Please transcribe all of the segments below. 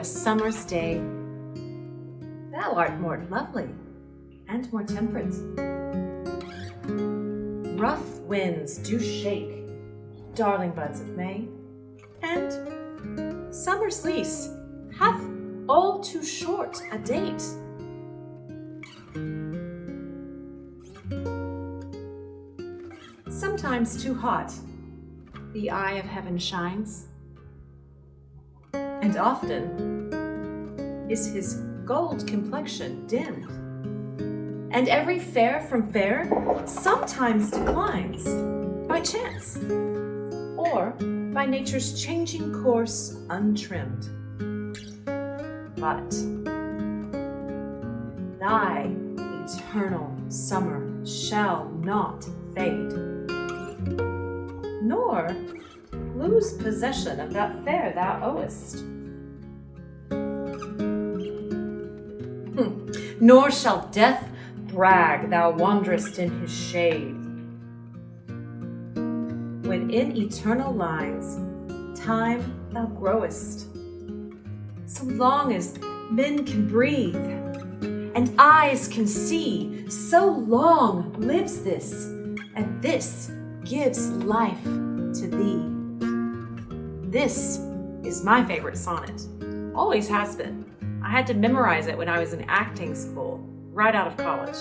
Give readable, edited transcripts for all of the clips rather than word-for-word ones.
a summer's day. Thou art more lovely and more temperate. Rough winds do shake, darling buds of May, and summer's lease hath all too short a date. Sometimes too hot the eye of heaven shines, and often is his gold complexion dimmed, and every fair from fair sometimes declines by chance, or by nature's changing course untrimmed. But thy eternal summer shall not fade, nor lose possession of that fair thou owest. Nor shall death brag thou wanderest in his shade, when in eternal lines time thou growest. So long as men can breathe and eyes can see, so long lives this, and this gives life to thee. This is my favorite sonnet. Always has been. I had to memorize it when I was in acting school, right out of college.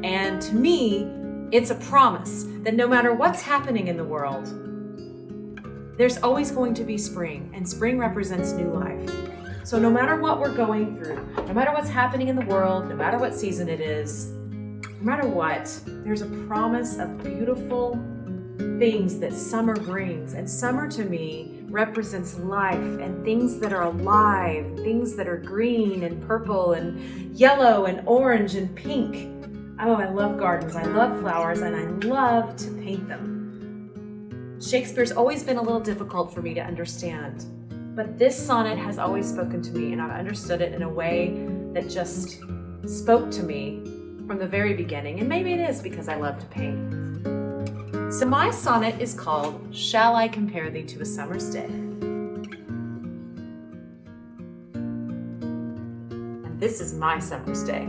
And to me, it's a promise that no matter what's happening in the world, there's always going to be spring, and spring represents new life. So no matter what we're going through, no matter what's happening in the world, no matter what season it is, no matter what, there's a promise of beautiful things that summer brings. And summer to me represents life and things that are alive, things that are green and purple and yellow and orange and pink. Oh, I love gardens, I love flowers, and I love to paint them. Shakespeare's always been a little difficult for me to understand, but this sonnet has always spoken to me, and I've understood it in a way that just spoke to me from the very beginning, and maybe it is because I love to paint. So my sonnet is called Shall I Compare Thee to a Summer's Day? And this is my summer's day.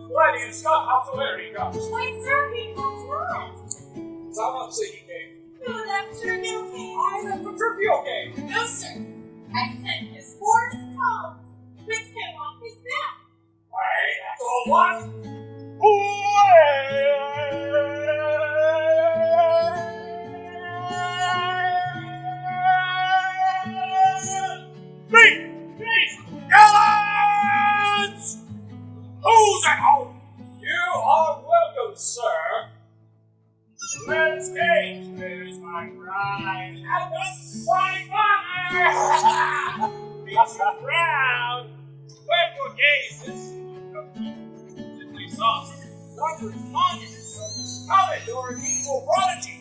Why do you stop? How so he comes? Why, sir, he comes not. Someone say he came. No, that turkey okay. I left the turkey okay. No, sir. I sent his horse comes with him on his back. Why, that's all what? Gallants! Who's at home? You are welcome, sir. Let's gauge. There's my bride. And that's my fire! Makes you proud. When your gazes simply saw wondering monuments of it or an evil prodigy.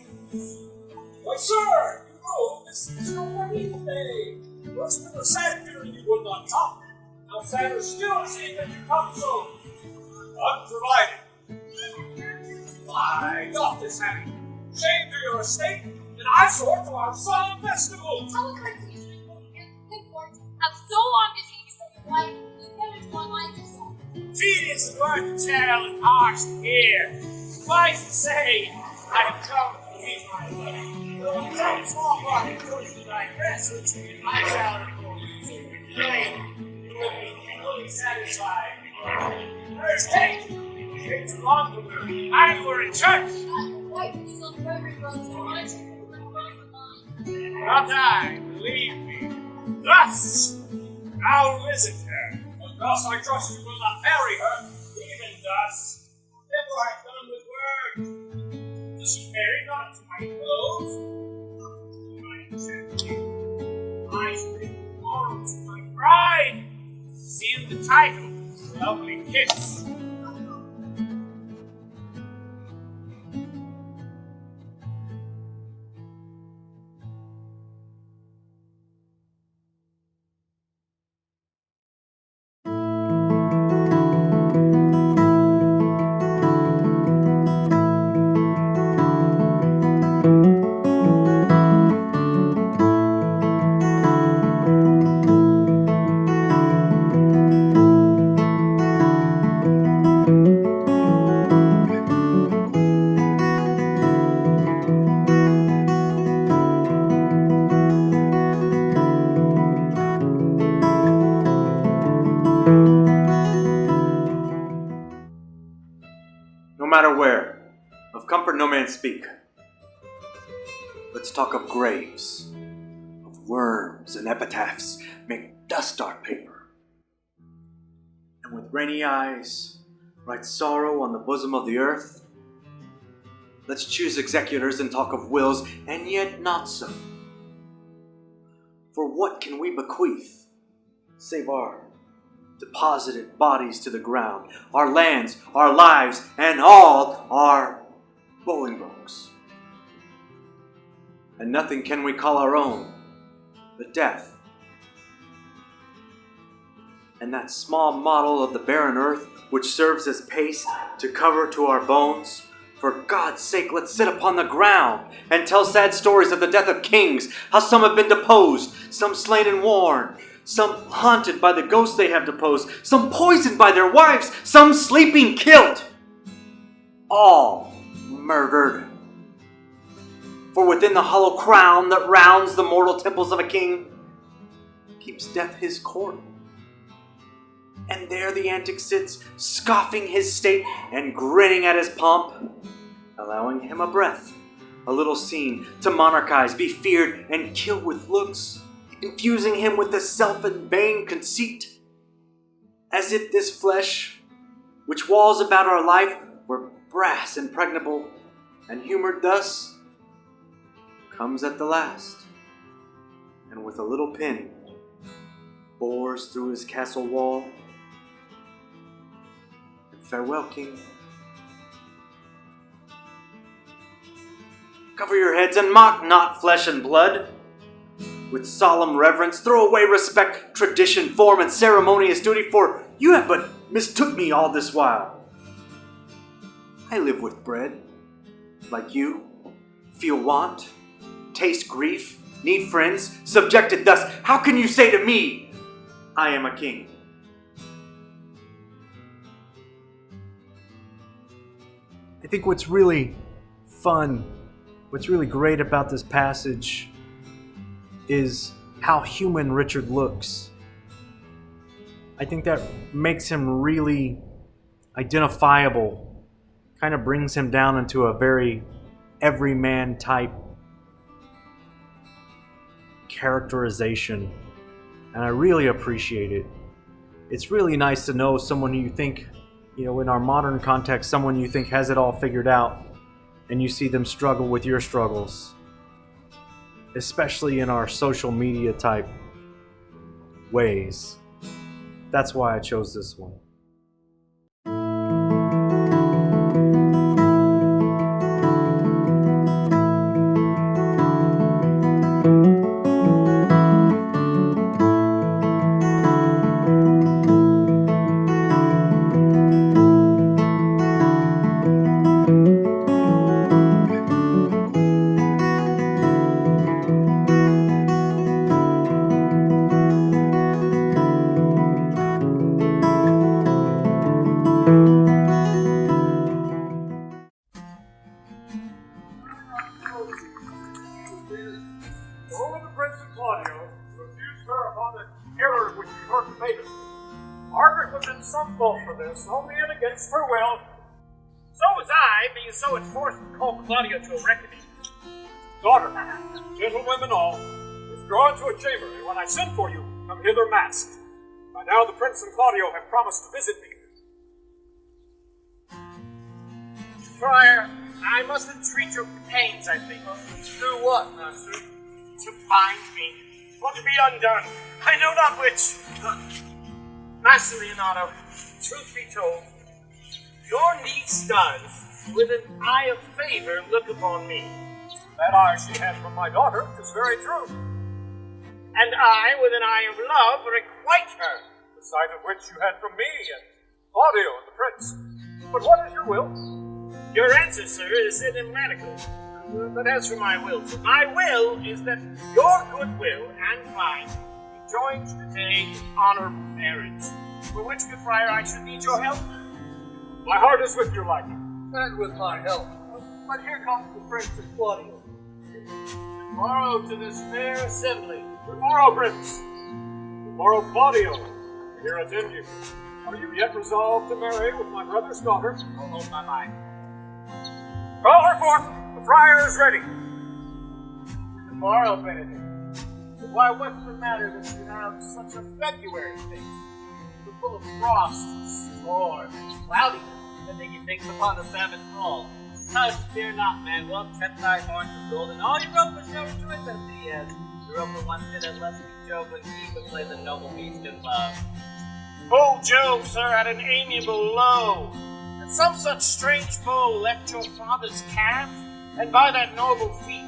Why, sir, you know this is your wedding day. Once we were sad fearing you would not come. Now sadder still seeing that you come so unprovided. Why, doth this having shame to your estate, and I sort to our solemn festival. Tell the congregation and court have so long detained you from your wife, you can one like yourself. Tedious word to tell and harsh to hear. Suffice to say, I have come to meet my wedding. Though in some small part it goes to digress, which I shall report to you. You will be fully satisfied. Where's Kate? Kate's long with her. I were in church. Wife, you love Reverend Rose so much, you will cross the line. Not I, believe me. Thus, thou visit her, but Thus I trust you will not marry her, even thus. Therefore I have done with words. Does she marry not to my clothes? To my enchantment. I speak tomorrow to my bride. Seal the title, lovely kiss. No matter where, of comfort no man speak. Let's talk of graves, of worms and epitaphs, make dust our paper. And with rainy eyes, write sorrow on the bosom of the earth. Let's choose executors and talk of wills, and yet not so. For what can we bequeath, save our deposited bodies to the ground, our lands, our lives, and all our Bolingbroke's? And nothing can we call our own but death. And that small model of the barren earth, which serves as paste to cover to our bones, for God's sake, let's sit upon the ground and tell sad stories of the death of kings, how some have been deposed, some slain and worn, some haunted by the ghosts they have deposed, some poisoned by their wives, some sleeping killed, all murdered. For within the hollow crown that rounds the mortal temples of a king keeps death his court. And there the antic sits, scoffing his state and grinning at his pomp, allowing him a breath, a little scene to monarchize, be feared, and kill with looks, infusing him with the self and vain conceit, as if this flesh, which walls about our life, were brass impregnable, and humored thus, comes at the last, and with a little pin, bores through his castle wall, and farewell, king. Cover your heads and mock not flesh and blood. With solemn reverence, throw away respect, tradition, form, and ceremonious duty, for you have but mistook me all this while. I live with bread, like you, feel want, taste grief, need friends, subjected thus. How can you say to me, I am a king? I think what's really fun, what's really great about this passage is how human Richard looks. I think that makes him really identifiable, kind of brings him down into a very everyman type characterization, and I really appreciate it. It's really nice to know someone who you think, in our modern context, someone you think has it all figured out, and you see them struggle with your struggles. Especially in our social media type ways. That's why I chose this one. Over the Prince of Claudio, who accused her upon the error which she heard committed. Margaret was in some fault for this, only and against her will. So was I, being so enforced to call Claudio to a reckoning. Daughter, gentlewomen all, withdraw into a chamber, and when I send for you, come hither masked. By now the Prince and Claudio have promised to visit me. Friar, I must entreat your pains, I think. Do what, master? To bind me, or to be undone. I know not which. Master Leonardo, truth be told, your niece does, with an eye of favor, look upon me. That eye she had from my daughter is very true. And I, with an eye of love, requite her. The sight of which you had from me and Claudio and the Prince. But what is your will? Your answer, sir, is enigmatical. But as for my will, sir, my will is that your goodwill and mine be joined today in honorable marriage, for which, good friar, I should need your help. My heart is with you, liking. And with my help. But here comes the Prince and Claudio. Tomorrow to this fair assembly. Tomorrow, Prince. Tomorrow, Claudio. Here attend you. Are you yet resolved to marry with my brother's daughter? I'll hold my mind. Call her forth. The friar is ready. Tomorrow, Benedict. Why, what's the matter that you have such a February face? You're full of frost, storm, and cloudiness, that make you think upon the Sabbath call. Hush, fear not, man. We'll tempt thy horns with gold, and all Europa shall rejoice at thee, as Europa once did at lusty Jove when he would play the noble beast in love. Old Jove, sir, had an amiable low, and some such strange foe left your father's calf, and by that noble feat,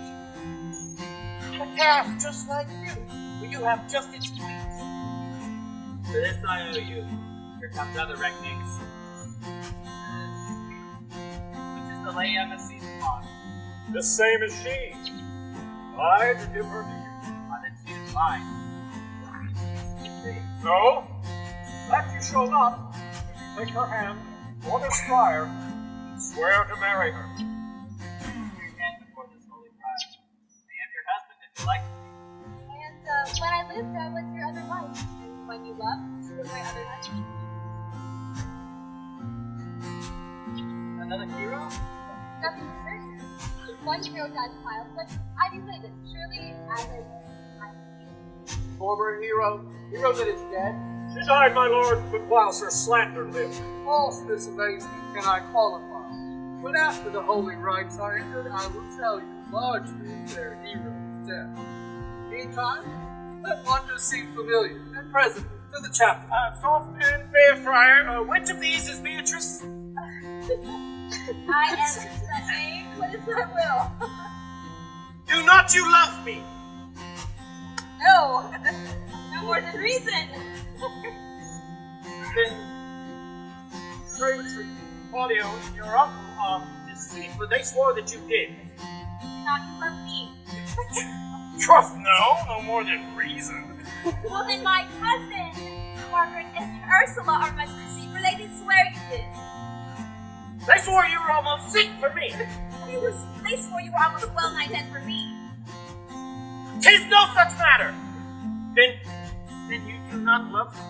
a calf just like you, for you have just its feet. For this I owe you. Here comes other reckonings. Which is the lay embassy upon? The same as she. I to give her to you. Why then she is mine. So, that you shall not, if you take her hand, or this friar, swear to marry her. Your hand before this holy friar. I am your husband if you like. And when I lived, I was your other wife. And when you loved, you were my other husband. Another hero? Nothing certain. One hero died child, but I do live it. Surely I live. Former hero, hero that is dead. She died, my lord, but whilst her slander lived. False this amazement can I qualify. But after the holy rites are ended, I will tell you largely of their hero's death. Meantime, let wonders seem familiar, and presently to the chapel. Soft and fair friar, which of these is Beatrice? I answer to that name. What is that will? Do not you love me? No. No more than reason. Then, Tracy, Claudio, your uncle, deceived, but they swore that you did. Not you love me. Trust no more than reason. Well, then my cousin, Margaret and Ursula are much deceived, for they did swear you did. They swore you were almost sick for me. They swore you were almost well nigh dead for me. 'Tis no such matter. Then you do not love me.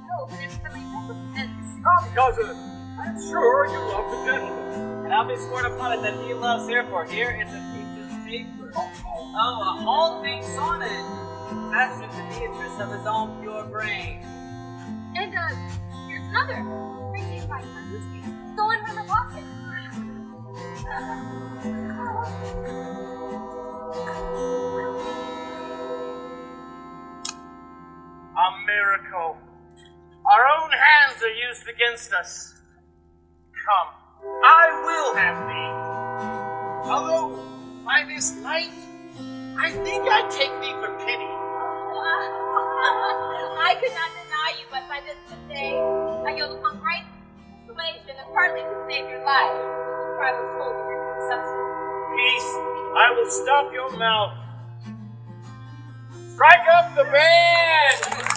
No, but it's really recompense. Come, cousin. I'm sure you love the gentleman. And I'll be sworn upon it that he loves her, for here is a piece of paper. Oh, a halting sonnet, fashioned to Beatrice of his own pure brain. And, here's another. Printed by cousin, stolen from her pocket. A miracle. Our own hands are used against us. Come, I will have thee. Although, by this light, I think I take thee for pity. I could not deny you, but by this day, I yield upon great persuasion and partly to save your life. For I was told of your consumption. Peace, I will stop your mouth. Strike up the band!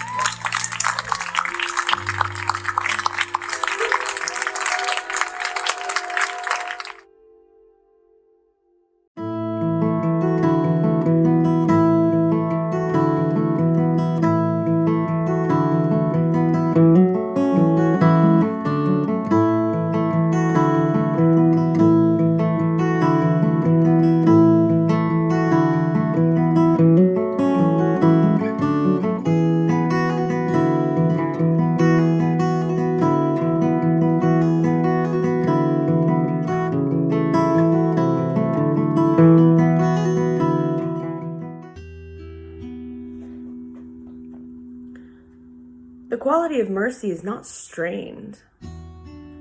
quality of mercy is not strained.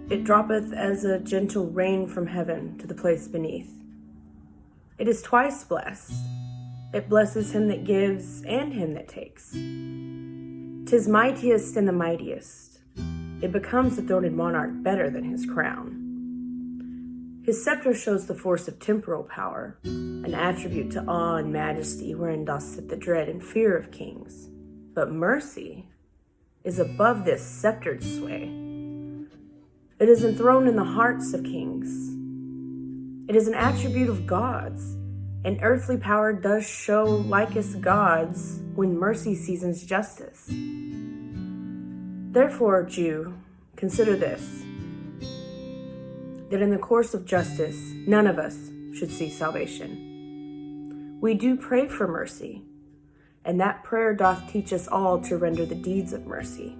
It droppeth as a gentle rain from heaven to the place beneath. It is twice blessed. It blesses him that gives and him that takes. 'Tis mightiest in the mightiest. It becomes the throned monarch better than his crown. His scepter shows the force of temporal power, an attribute to awe and majesty wherein doth sit the dread and fear of kings. But mercy is above this sceptered sway. It is enthroned in the hearts of kings. It is an attribute of gods, and earthly power does show likest gods when mercy seasons justice. Therefore, Jew, consider this, that in the course of justice, none of us should see salvation. We do pray for mercy, and that prayer doth teach us all to render the deeds of mercy.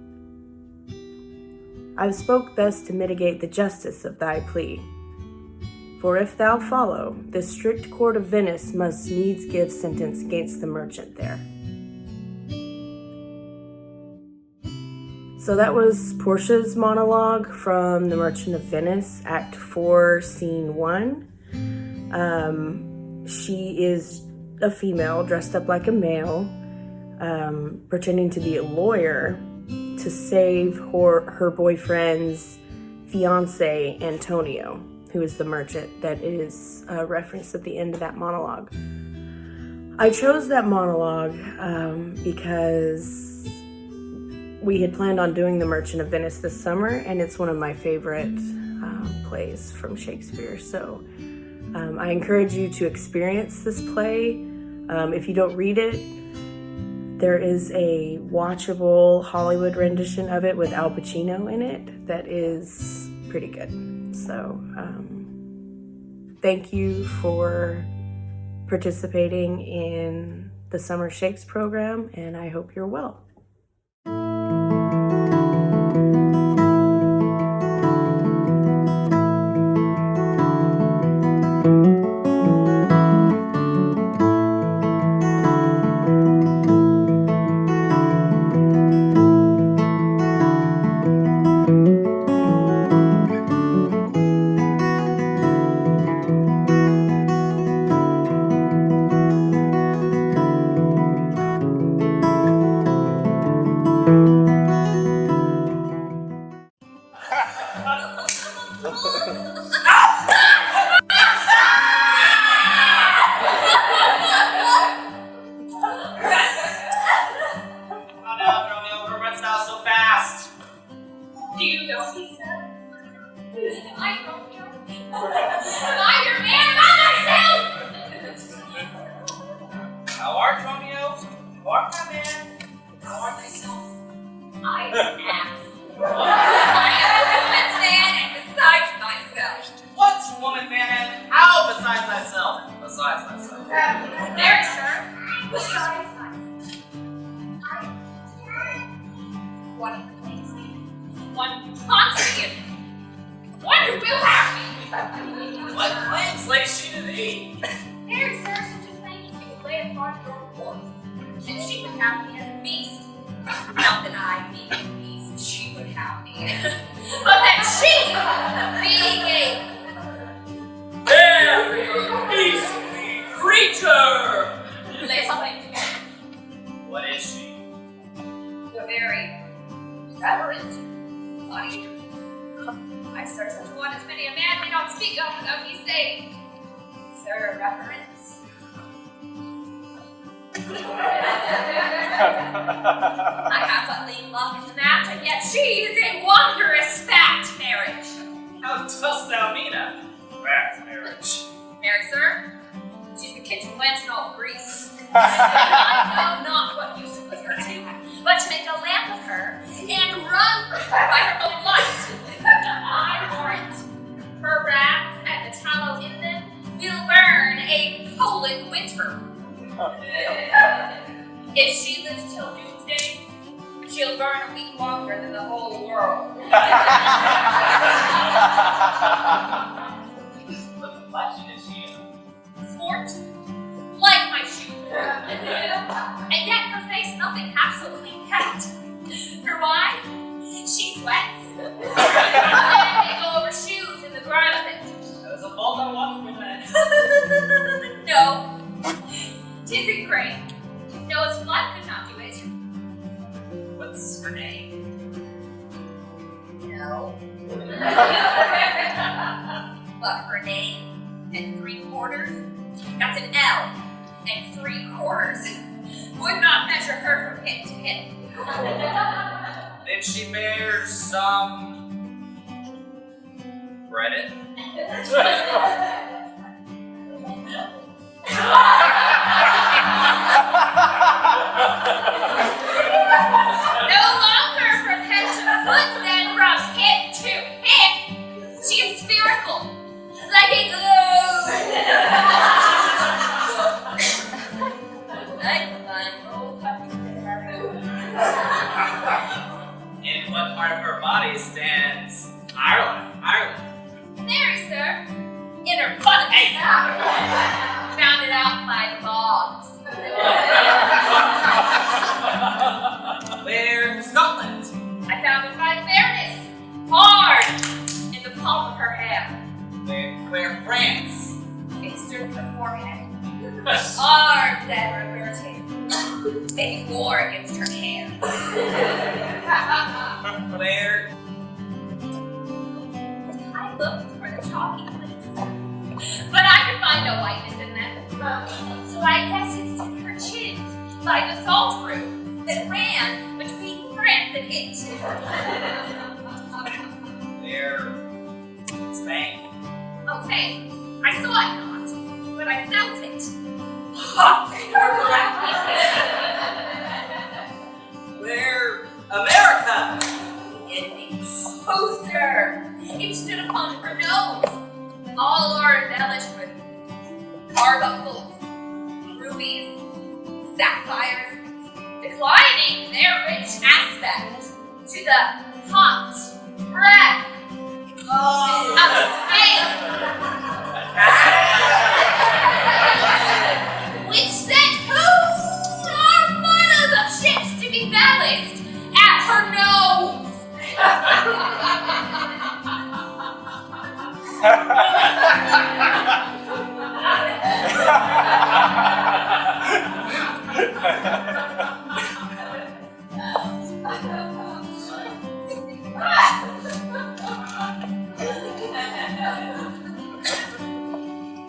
I spoke thus to mitigate the justice of thy plea. For if thou follow, this strict court of Venice must needs give sentence against the merchant there. So that was Portia's monologue from The Merchant of Venice, Act 4, Scene 1. She is a female dressed up like a male, pretending to be a lawyer to save her boyfriend's fiance, Antonio, who is the merchant that is referenced at the end of that monologue. I chose that monologue because we had planned on doing The Merchant of Venice this summer, and it's one of my favorite plays from Shakespeare. So I encourage you to experience this play. If you don't read it, there is a watchable Hollywood rendition of it with Al Pacino in it that is pretty good. So thank you for participating in the Summer Shakes program, and I hope you're well. I have but lean love in the match, and yet she is a wondrous fat marriage. How dost thou mean a fat marriage? Marry, sir, she's the kitchen wench in all Greece. I know not what use to put her to, but to make a lamp of her and run from her by her own light. I warrant her rags and the tallow in them will burn a Poland winter. If she lives till doomsday, she'll burn a week longer than the whole world. What complexion is she in? Sport, like my shoe. And yet her face nothing half so clean kept. For why? No. 'Tisn't great. No, its blood could not do it. What's her name? No. But her name and 3/4, that's an L, and 3/4 would not measure her from hip to hip. Then she bears some credit. No longer from head to foot, then from hip to hip. She is spherical, like a globe. Like my old puppy. In what part of her body stands Ireland? There, sir. In her butt. Hey. Found it out by the bogs. Where? Scotland. I found it by the fairness. Hard. In the palm of her hand. Where? France. It stood her forehead. Armed and reverted. Making war against her hand. Where? I looked for the chalky place, but I could find no whiteness in them. So I guess it stood her chin by the salt root that ran between France and it. Where? Spain. Okay, I saw it not, but I felt it. Where? America. Enemies. Oh, sir, it stood upon her nose. All are embellished with carbuncles, rubies, sapphires, declining their rich aspect to the hot breath of Spain, which sent armadas of ships to be ballasted at her nose.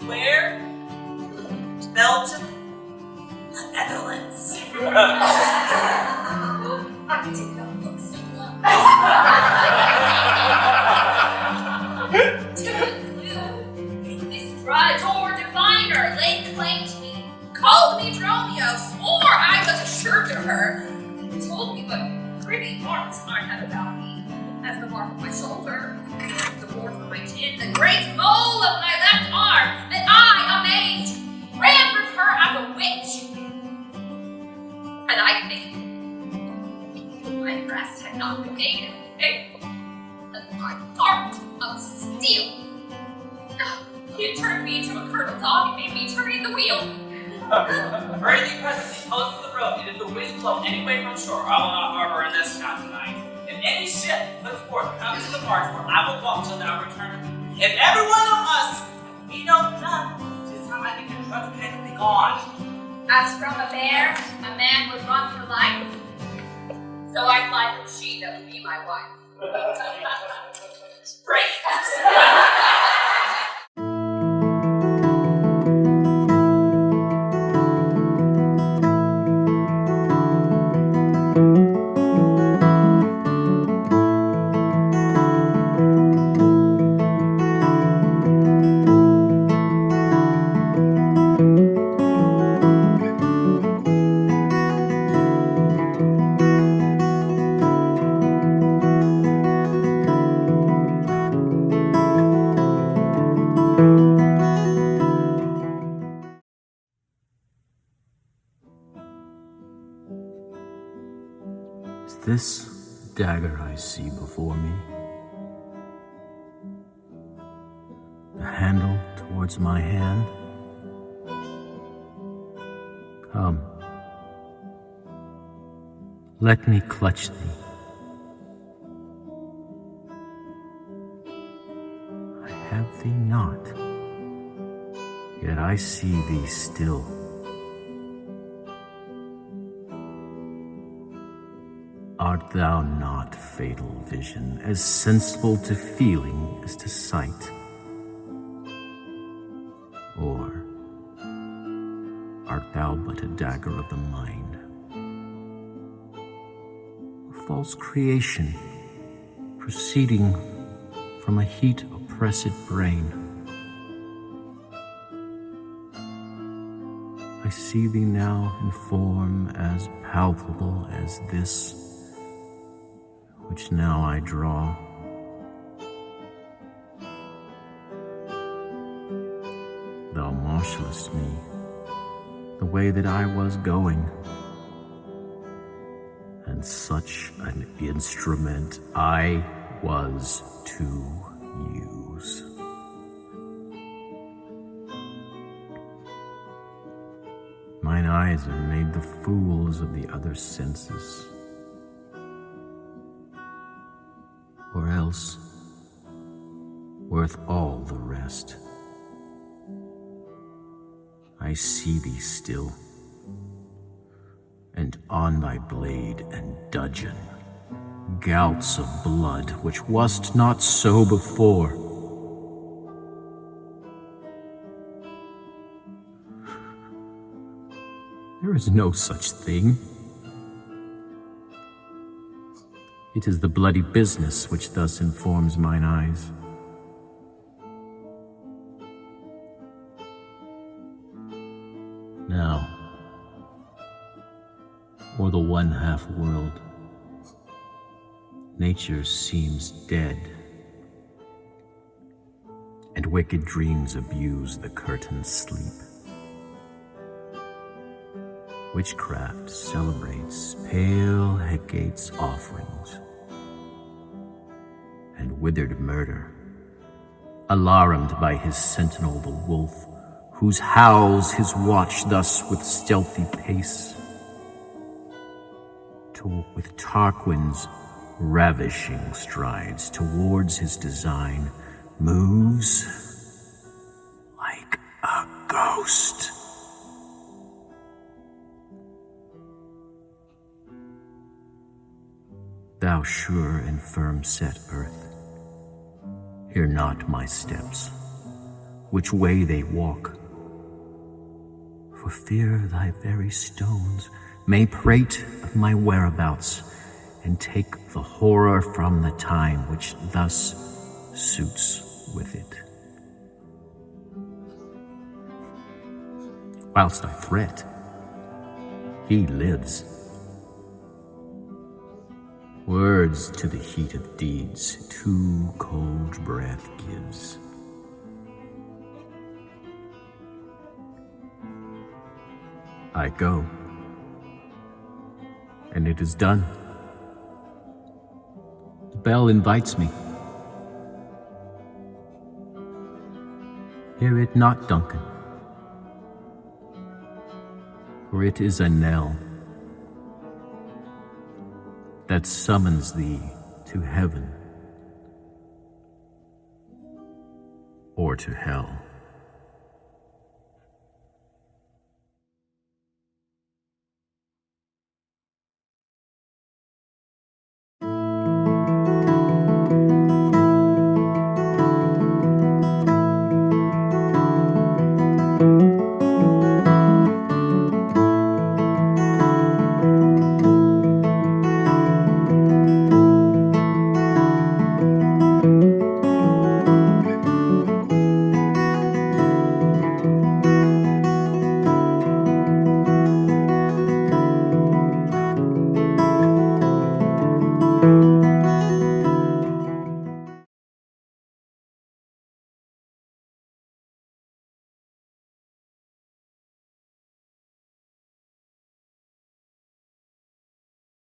Where? Belgium. Netherlands. I did not look so long. To conclude, this Strador diviner laid claim to me, called me Dromio, swore I was assured to her, told me what pretty marks I had about me, as the mark of my shoulder, the wart on my chin, the great mole of my left arm, that I, amazed, ran with her as a witch. And I think my breast had not been made of paper, and my heart of steel. He had turned me into a curdled dog and made me turn in the wheel. Hurry presently post to the road, and if the wind blow any way from shore, I will not harbor in this town tonight. If any ship puts forth comes to the march, where I will walk till thou return. If every one of us we know none, 'tis time I think the trust can be gone. As from a bear, a man would run for life. So I fly from she that would be my wife. Great. Is this dagger I see before me? The handle towards my hand? Come, let me clutch thee. I have thee not, Yet I see thee still. Art thou not, fatal vision, as sensible to feeling as to sight? Or art thou but a dagger of the mind? A false creation, proceeding from a heat oppressed brain? I see thee now in form as palpable as this, which now I draw. Thou marshalest me the way that I was going, and such an instrument I was to use. Mine eyes are made the fools of the other senses, or else worth all the rest. I see thee still, and on thy blade and dudgeon gouts of blood which wast not so before. There is no such thing. It is the bloody business which thus informs mine eyes. Now, o'er the one-half world, nature seems dead, and wicked dreams abuse the curtained sleep. Witchcraft celebrates pale Hecate's offerings, and withered murder, alarmed by his sentinel the wolf, whose howls his watch thus with stealthy pace, with Tarquin's ravishing strides towards his design, moves like a ghost. Thou sure and firm set earth, hear not my steps, which way they walk, for fear thy very stones may prate of my whereabouts, and take the horror from the time which thus suits with it. Whilst I fret, he lives. Words to the heat of deeds too cold breath gives. I go, and it is done. The bell invites me. Hear it not, Duncan, for it is a knell that summons thee to heaven or to hell.